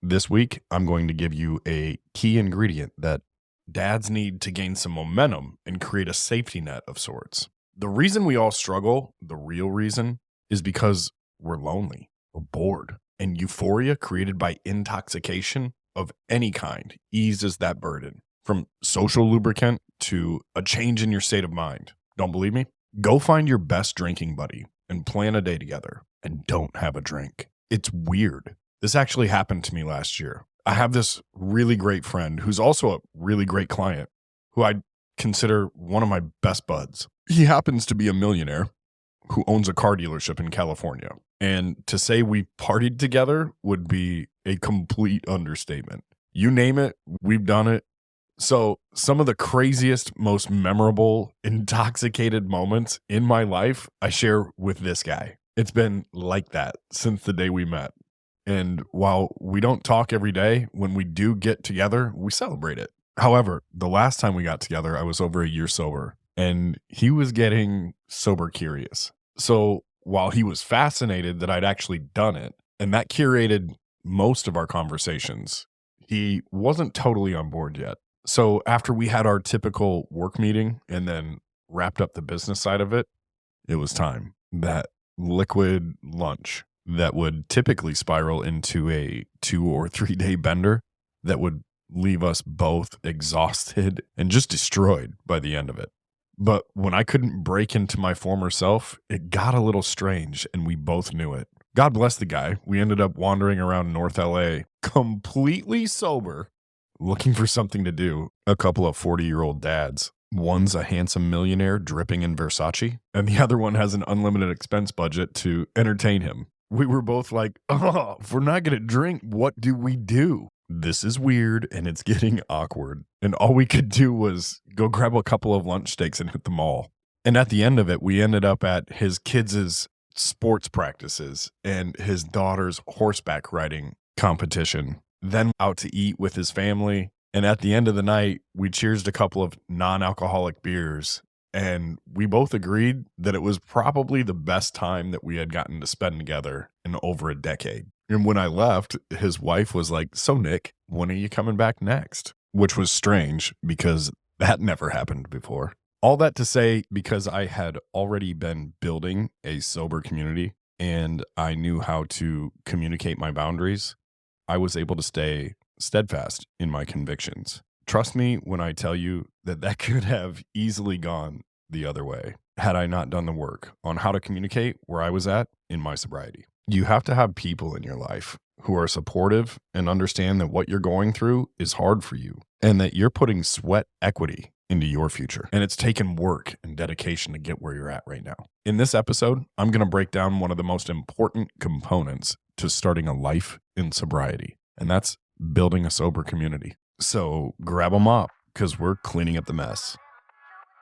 This week, I'm going to give you a key ingredient that dads need to gain some momentum and create a safety net of sorts. The reason we all struggle, the real reason, is because we're lonely, we're bored, and euphoria created by intoxication of any kind eases that burden. From social lubricant to a change in your state of mind. Don't believe me? Go find your best drinking buddy and plan a day together and don't have a drink. It's weird. This actually happened to me last year. I have this really great friend who's also a really great client who I consider one of my best buds. He happens to be a millionaire who owns a car dealership in California. And to say we partied together would be a complete understatement. You name it, we've done it. So some of the craziest, most memorable, intoxicated moments in my life, I share with this guy. It's been like that since the day we met. And while we don't talk every day, when we do get together, we celebrate it. However, the last time we got together, I was over a year sober, and he was getting sober curious. So while he was fascinated that I'd actually done it, and that curated most of our conversations, he wasn't totally on board yet. So after we had our typical work meeting and then wrapped up the business side of it, it was time. That liquid lunch that would typically spiral into a 2 or 3 day bender that would leave us both exhausted and just destroyed by the end of it. But when I couldn't break into my former self, it got a little strange and we both knew it. God bless the guy. We ended up wandering around North LA completely sober, looking for something to do. A couple of 40-year-old dads. One's a handsome millionaire dripping in Versace, and the other one has an unlimited expense budget to entertain him. We were both like, oh, if we're not going to drink, what do we do? This is weird, and it's getting awkward. And all we could do was go grab a couple of lunch steaks and hit the mall. And at the end of it, we ended up at his kids' sports practices and his daughter's horseback riding competition. Then out to eat with his family. And at the end of the night, we cheersed a couple of non-alcoholic beers. And we both agreed that it was probably the best time that we had gotten to spend together in over a decade. And when I left, his wife was like, so Nick, when are you coming back next? Which was strange because that never happened before. All that to say, because I had already been building a sober community and I knew how to communicate my boundaries, I was able to stay steadfast in my convictions. Trust me when I tell you that that could have easily gone the other way had I not done the work on how to communicate where I was at in my sobriety. You have to have people in your life who are supportive and understand that what you're going through is hard for you and that you're putting sweat equity into your future. And it's taken work and dedication to get where you're at right now. In this episode, I'm going to break down one of the most important components to starting a life in sobriety, and that's building a sober community. So grab them up because we're cleaning up the mess.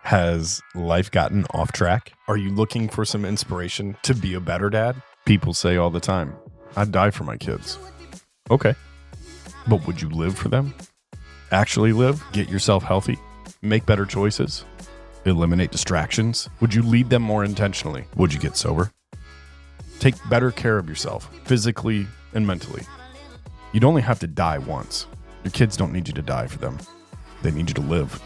Has life gotten off track? Are you looking for some inspiration to be a better dad? People say all the time, I'd die for my kids. Okay, but would you live for them? Actually live? Get yourself healthy? Make better choices? Eliminate distractions? Would you lead them more intentionally? Would you get sober? Take better care of yourself, physically and mentally. You'd only have to die once. Your kids don't need you to die for them. They need you to live.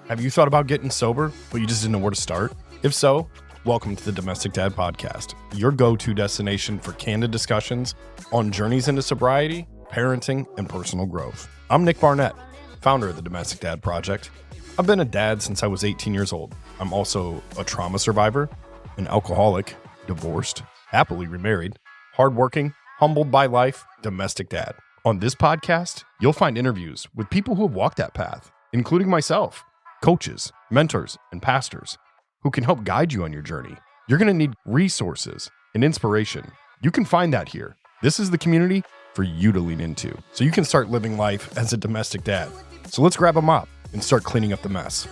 Have you thought about getting sober, but you just didn't know where to start? If so, welcome to the Domestic Dad Podcast, your go-to destination for candid discussions on journeys into sobriety, parenting, and personal growth. I'm Nick Barnett, founder of the Domestic Dad Project. I've been a dad since I was 18 years old. I'm also a trauma survivor, an alcoholic, divorced, happily remarried, hardworking, humbled by life, domestic dad. On this podcast, you'll find interviews with people who have walked that path, including myself, coaches, mentors, and pastors who can help guide you on your journey. You're going to need resources and inspiration. You can find that here. This is the community for you to lean into so you can start living life as a domestic dad. So let's grab a mop and start cleaning up the mess.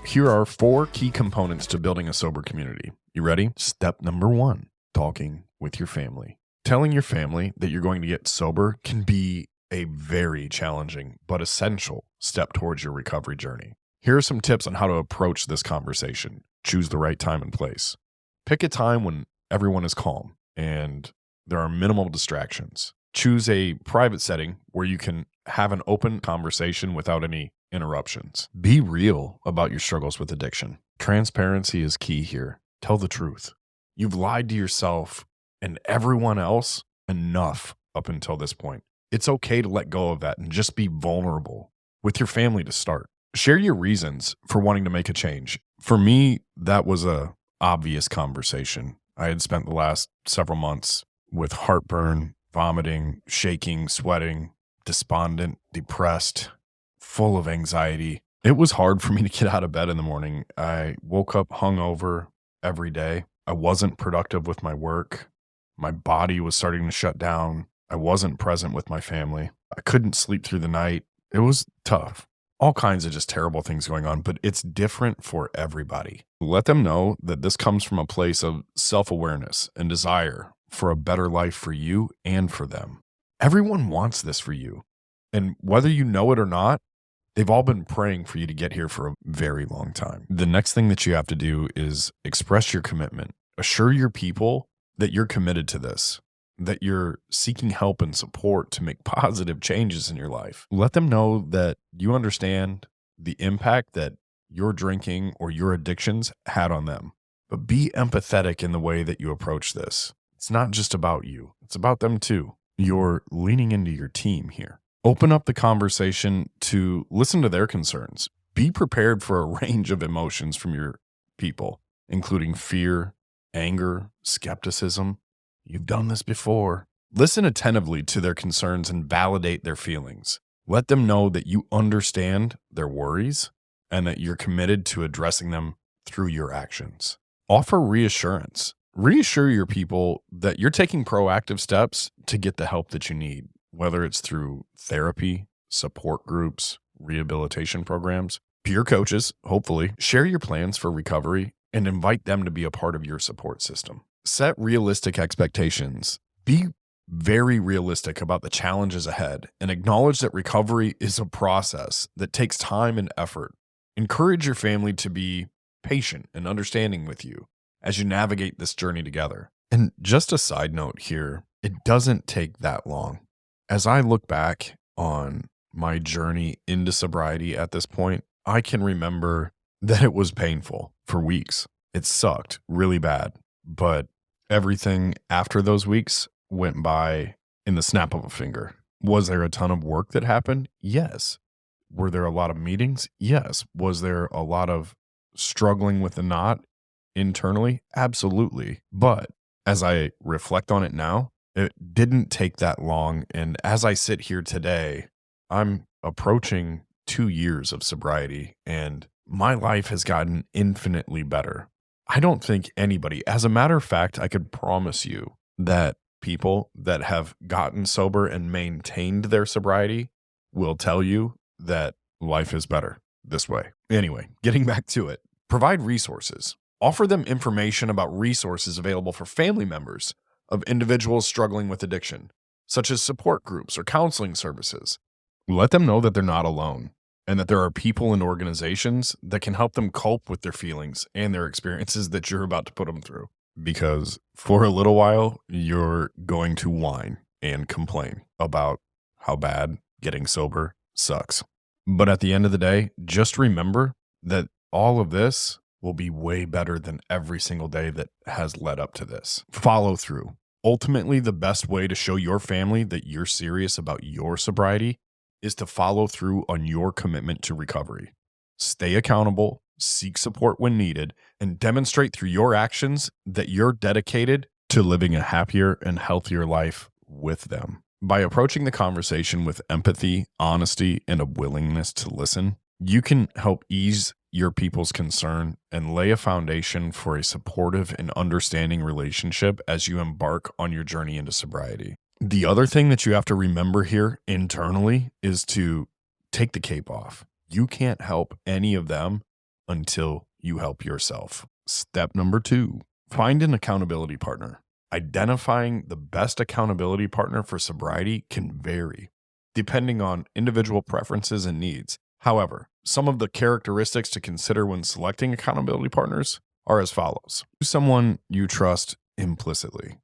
Here are 4 key components to building a sober community. You ready? Step number 1, talking with your family. Telling your family that you're going to get sober can be a very challenging but essential step towards your recovery journey. Here are some tips on how to approach this conversation. Choose the right time and place. Pick a time when everyone is calm and There are minimal distractions. Choose a private setting where you can have an open conversation without any interruptions. Be real about your struggles with addiction. Transparency is key here. Tell the truth. You've lied to yourself and everyone else enough up until this point. It's okay to let go of that and just be vulnerable with your family to start. Share your reasons for wanting to make a change. For me, that was a obvious conversation. I had spent the last several months with heartburn, vomiting, shaking, sweating, despondent, depressed, full of anxiety. It was hard for me to get out of bed in the morning. I woke up hungover every day. I wasn't productive with my work. My body was starting to shut down. I wasn't present with my family. I couldn't sleep through the night. It was tough. All kinds of just terrible things going on, but it's different for everybody. Let them know that this comes from a place of self-awareness and desire for a better life for you and for them. Everyone wants this for you. And whether you know it or not, they've all been praying for you to get here for a very long time. The next thing that you have to do is express your commitment. Assure your people that you're committed to this, that you're seeking help and support to make positive changes in your life. Let them know that you understand the impact that your drinking or your addictions had on them. But be empathetic in the way that you approach this. It's not just about you. It's about them too. You're leaning into your team here. Open up the conversation to listen to their concerns. Be prepared for a range of emotions from your people, including fear, anger, skepticism. You've done this before. Listen attentively to their concerns and validate their feelings. Let them know that you understand their worries and that you're committed to addressing them through your actions. Offer reassurance. Reassure your people that you're taking proactive steps to get the help that you need, whether it's through therapy, support groups, rehabilitation programs, peer coaches, hopefully. Share your plans for recovery and invite them to be a part of your support system. Set realistic expectations. Be very realistic about the challenges ahead and acknowledge that recovery is a process that takes time and effort. Encourage your family to be patient and understanding with you as you navigate this journey together. And just a side note here, it doesn't take that long. As I look back on my journey into sobriety at this point, I can remember that it was painful for weeks. It sucked really bad, but everything after those weeks went by in the snap of a finger. Was there a ton of work that happened? Yes. Were there a lot of meetings? Yes. Was there a lot of struggling with the knot internally? Absolutely. But as I reflect on it now, it didn't take that long. And as I sit here today, I'm approaching 2 years of sobriety and my life has gotten infinitely better. I don't think anybody, as a matter of fact, I could promise you that people that have gotten sober and maintained their sobriety will tell you that life is better this way. Anyway, getting back to it, provide resources. Offer them information about resources available for family members of individuals struggling with addiction, such as support groups or counseling services. Let them know that they're not alone and that there are people and organizations that can help them cope with their feelings and their experiences that you're about to put them through. Because for a little while, you're going to whine and complain about how bad getting sober sucks. But at the end of the day, just remember that all of this will be way better than every single day that has led up to this. Follow through. Ultimately, the best way to show your family that you're serious about your sobriety is to follow through on your commitment to recovery. Stay accountable, seek support when needed, and demonstrate through your actions that you're dedicated to living a happier and healthier life with them. By approaching the conversation with empathy, honesty, and a willingness to listen, you can help ease your people's concern and lay a foundation for a supportive and understanding relationship as you embark on your journey into sobriety. The other thing that you have to remember here internally is to take the cape off. You can't help any of them until you help yourself. Step number 2, find an accountability partner. Identifying the best accountability partner for sobriety can vary depending on individual preferences and needs. However, some of the characteristics to consider when selecting accountability partners are as follows. Someone you trust implicitly.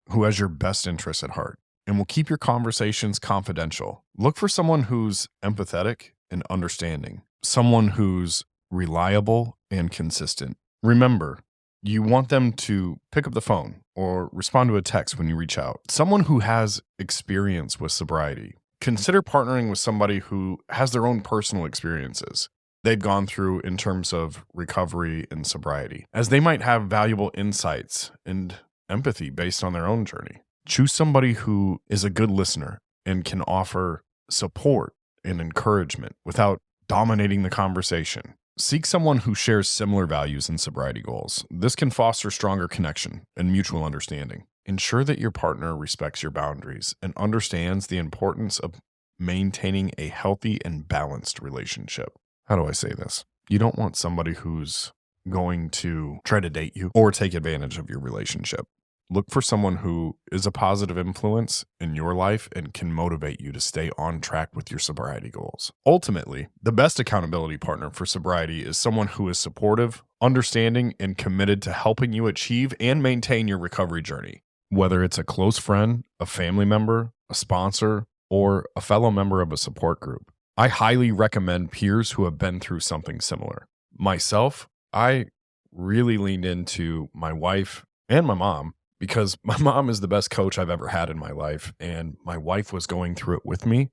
who has your best interests at heart and will keep your conversations confidential. Look for someone who's empathetic and understanding, someone who's reliable and consistent. Remember, you want them to pick up the phone or respond to a text when you reach out. Someone who has experience with sobriety. Consider partnering with somebody who has their own personal experiences they've gone through in terms of recovery and sobriety, as they might have valuable insights and empathy based on their own journey. Choose somebody who is a good listener and can offer support and encouragement without dominating the conversation. Seek someone who shares similar values and sobriety goals. This can foster stronger connection and mutual understanding. Ensure that your partner respects your boundaries and understands the importance of maintaining a healthy and balanced relationship. How do I say this? You don't want somebody who's going to try to date you or take advantage of your relationship. Look for someone who is a positive influence in your life and can motivate you to stay on track with your sobriety goals. Ultimately, the best accountability partner for sobriety is someone who is supportive, understanding, and committed to helping you achieve and maintain your recovery journey. Whether it's a close friend, a family member, a sponsor, or a fellow member of a support group, I highly recommend peers who have been through something similar. Myself, I really leaned into my wife and my mom because my mom is the best coach I've ever had in my life. And my wife was going through it with me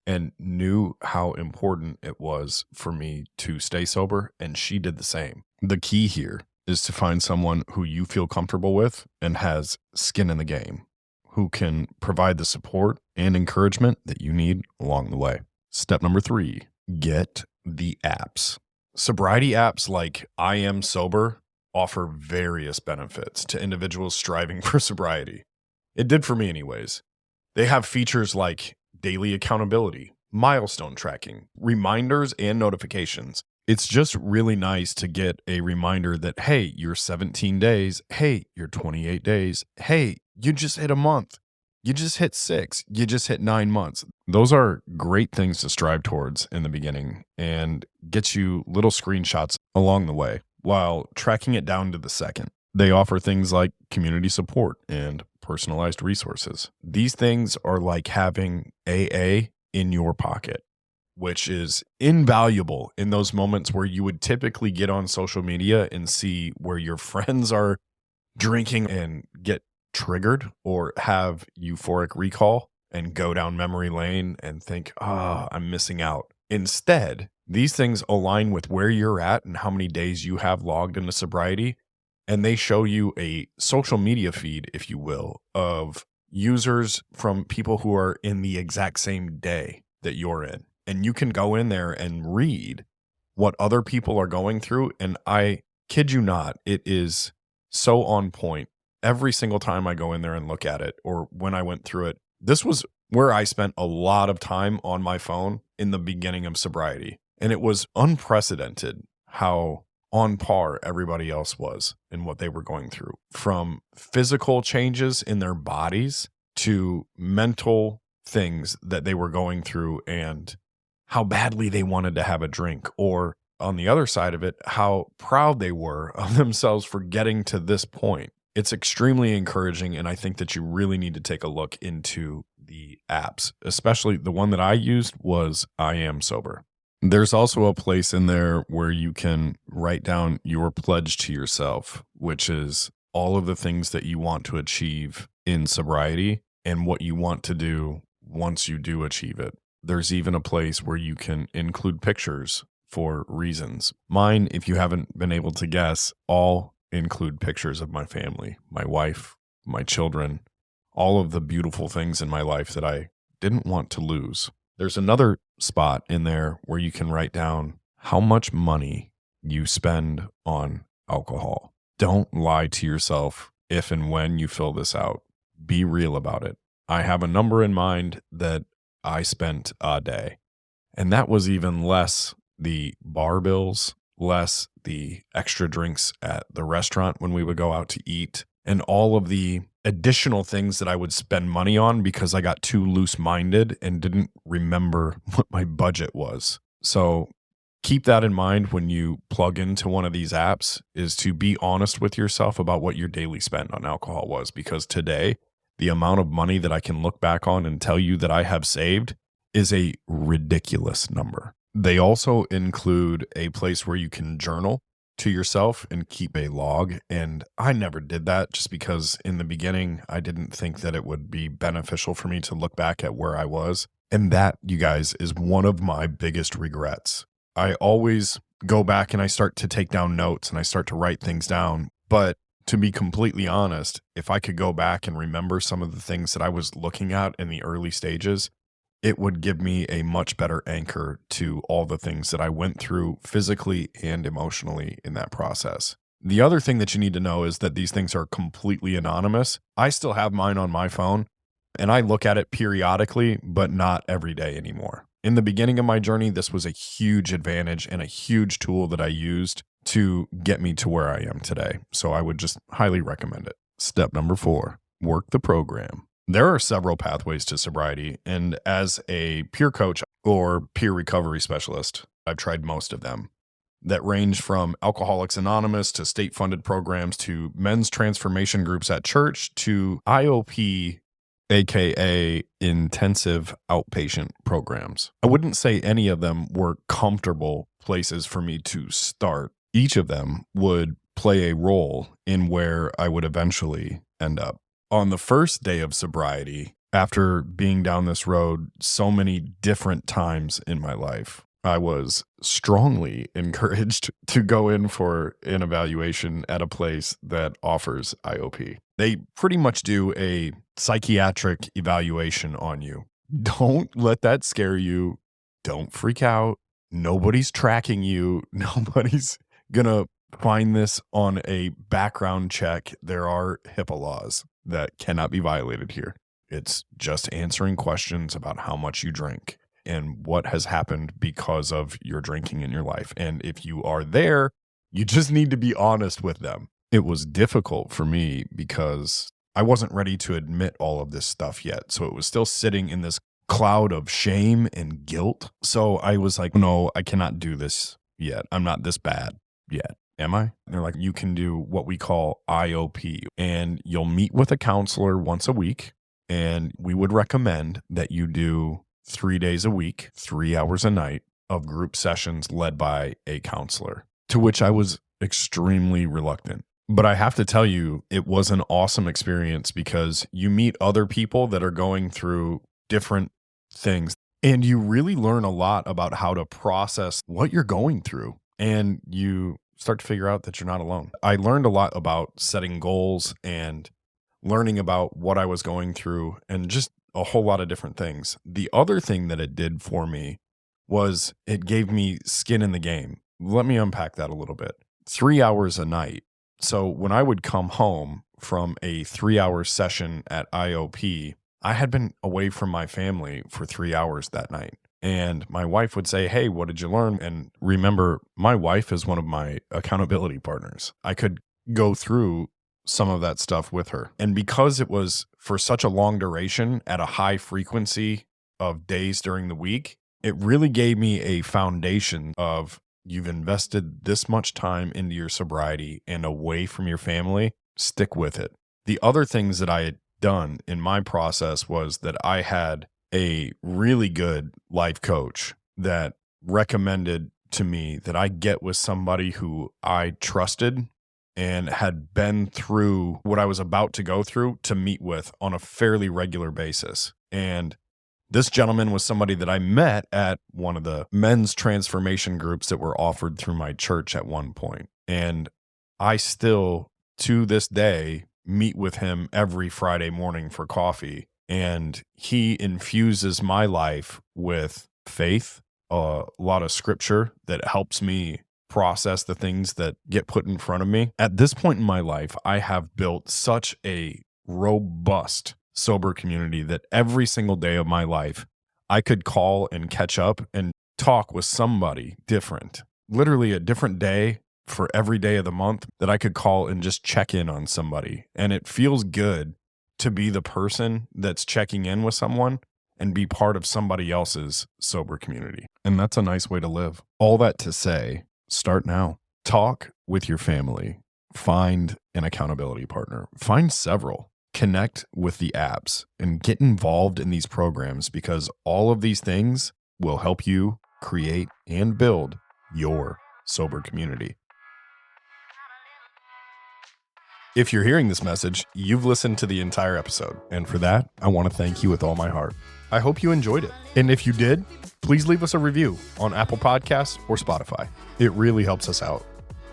and knew how important it was for me to stay sober. And she did the same. The key here is to find someone who you feel comfortable with and has skin in the game, who can provide the support and encouragement that you need along the way. Step number 3, get the apps. Sobriety apps like I Am Sober offer various benefits to individuals striving for sobriety. It did for me anyways. They have features like daily accountability, milestone tracking, reminders, and notifications. It's just really nice to get a reminder that, hey, you're 17 days. Hey, you're 28 days. Hey, you just hit a month. You just hit 6. You just hit 9 months. Those are great things to strive towards in the beginning and get you little screenshots along the way while tracking it down to the second. They offer things like community support and personalized resources. These things are like having AA in your pocket, which is invaluable in those moments where you would typically get on social media and see where your friends are drinking and get triggered or have euphoric recall and go down memory lane and think, I'm missing out. Instead, these things align with where you're at and how many days you have logged into sobriety. And they show you a social media feed, if you will, of users from people who are in the exact same day that you're in. And you can go in there and read what other people are going through. And I kid you not, it is so on point. Every single time I go in there and look at it, or when I went through it, this was where I spent a lot of time on my phone in the beginning of sobriety. And it was unprecedented how on par everybody else was in what they were going through, from physical changes in their bodies to mental things that they were going through and how badly they wanted to have a drink, or on the other side of it, how proud they were of themselves for getting to this point. It's extremely encouraging, and I think that you really need to take a look into the apps, especially the one that I used was I Am Sober. There's also a place in there where you can write down your pledge to yourself, which is all of the things that you want to achieve in sobriety and what you want to do once you do achieve it. There's even a place where you can include pictures for reasons. Mine, if you haven't been able to guess, all include pictures of my family, my wife, my children, all of the beautiful things in my life that I didn't want to lose. There's another spot in there where you can write down how much money you spend on alcohol. Don't lie to yourself if and when you fill this out. Be real about it. I have a number in mind that I spent a day, and that was even less the bar bills, less the extra drinks at the restaurant when we would go out to eat, and all of the additional things that I would spend money on because I got too loose-minded and didn't remember what my budget was. So keep that in mind when you plug into one of these apps, is to be honest with yourself about what your daily spend on alcohol was, because today the amount of money that I can look back on and tell you that I have saved is a ridiculous number. They also include a place where you can journal to yourself and keep a log. And I never did that just because in the beginning, I didn't think that it would be beneficial for me to look back at where I was. And that, you guys, is one of my biggest regrets. I always go back and I start to take down notes and I start to write things down. But to be completely honest, if I could go back and remember some of the things that I was looking at in the early stages, it would give me a much better anchor to all the things that I went through physically and emotionally in that process. The other thing that you need to know is that these things are completely anonymous. I still have mine on my phone and I look at it periodically, but not every day anymore. In the beginning of my journey, this was a huge advantage and a huge tool that I used to get me to where I am today. So I would just highly recommend it. Step number 4, work the program. There are several pathways to sobriety, and as a peer coach or peer recovery specialist, I've tried most of them that range from Alcoholics Anonymous to state-funded programs to men's transformation groups at church to IOP, aka intensive outpatient programs. I wouldn't say any of them were comfortable places for me to start. Each of them would play a role in where I would eventually end up. On the first day of sobriety, after being down this road so many different times in my life, I was strongly encouraged to go in for an evaluation at a place that offers IOP. They pretty much do a psychiatric evaluation on you. Don't let that scare you. Don't freak out. Nobody's tracking you. Nobody's gonna find this on a background check. There are HIPAA laws that cannot be violated here. It's just answering questions about how much you drink and what has happened because of your drinking in your life. And if you are there, you just need to be honest with them. It was difficult for me because I wasn't ready to admit all of this stuff yet. So it was still sitting in this cloud of shame and guilt. So I was like, no, I cannot do this yet. I'm not this bad yet. Am I? And they're like, you can do what we call IOP, and you'll meet with a counselor once a week. And we would recommend that you do 3 days a week, 3 hours a night of group sessions led by a counselor, to which I was extremely reluctant. But I have to tell you, it was an awesome experience because you meet other people that are going through different things and you really learn a lot about how to process what you're going through. And you start to figure out that you're not alone. I learned a lot about setting goals and learning about what I was going through and just a whole lot of different things. The other thing that it did for me was it gave me skin in the game. Let me unpack that a little bit. 3 hours a night. So when I would come home from a 3-hour session at IOP, I had been away from my family for 3 hours that night. And my wife would say, hey, what did you learn? And remember, my wife is one of my accountability partners. I could go through some of that stuff with her. And because it was for such a long duration at a high frequency of days during the week, it really gave me a foundation of you've invested this much time into your sobriety and away from your family, stick with it. The other things that I had done in my process was that I had a really good life coach that recommended to me that I get with somebody who I trusted and had been through what I was about to go through to meet with on a fairly regular basis. And this gentleman was somebody that I met at one of the men's transformation groups that were offered through my church at one point. And I still, to this day, meet with him every Friday morning for coffee. And he infuses my life with faith, a lot of scripture that helps me process the things that get put in front of me. At this point in my life, I have built such a robust sober community that every single day of my life, I could call and catch up and talk with somebody different. Literally a different day for every day of the month that I could call and just check in on somebody. And it feels good to be the person that's checking in with someone and be part of somebody else's sober community. And that's a nice way to live. All that to say, start now. Talk with your family. Find an accountability partner. Find several. connect with the apps and get involved in these programs, because all of these things will help you create and build your sober community. If you're hearing this message, you've listened to the entire episode, and for that, I want to thank you with all my heart. I hope you enjoyed it. And if you did, please leave us a review on Apple Podcasts or Spotify. It really helps us out.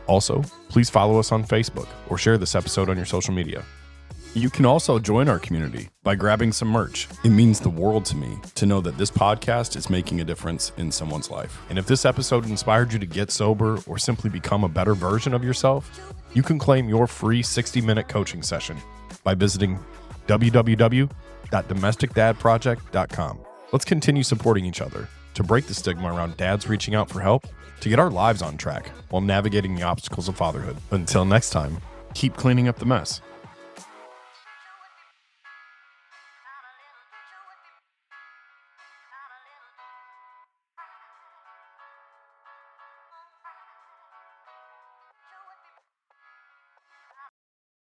Also, please follow us on Facebook or share this episode on your social media. You can also join our community by grabbing some merch. It means the world to me to know that this podcast is making a difference in someone's life. And if this episode inspired you to get sober or simply become a better version of yourself, you can claim your free 60-minute coaching session by visiting www.domesticdadproject.com. Let's continue supporting each other to break the stigma around dads reaching out for help, to get our lives on track while navigating the obstacles of fatherhood. Until next time, keep cleaning up the mess.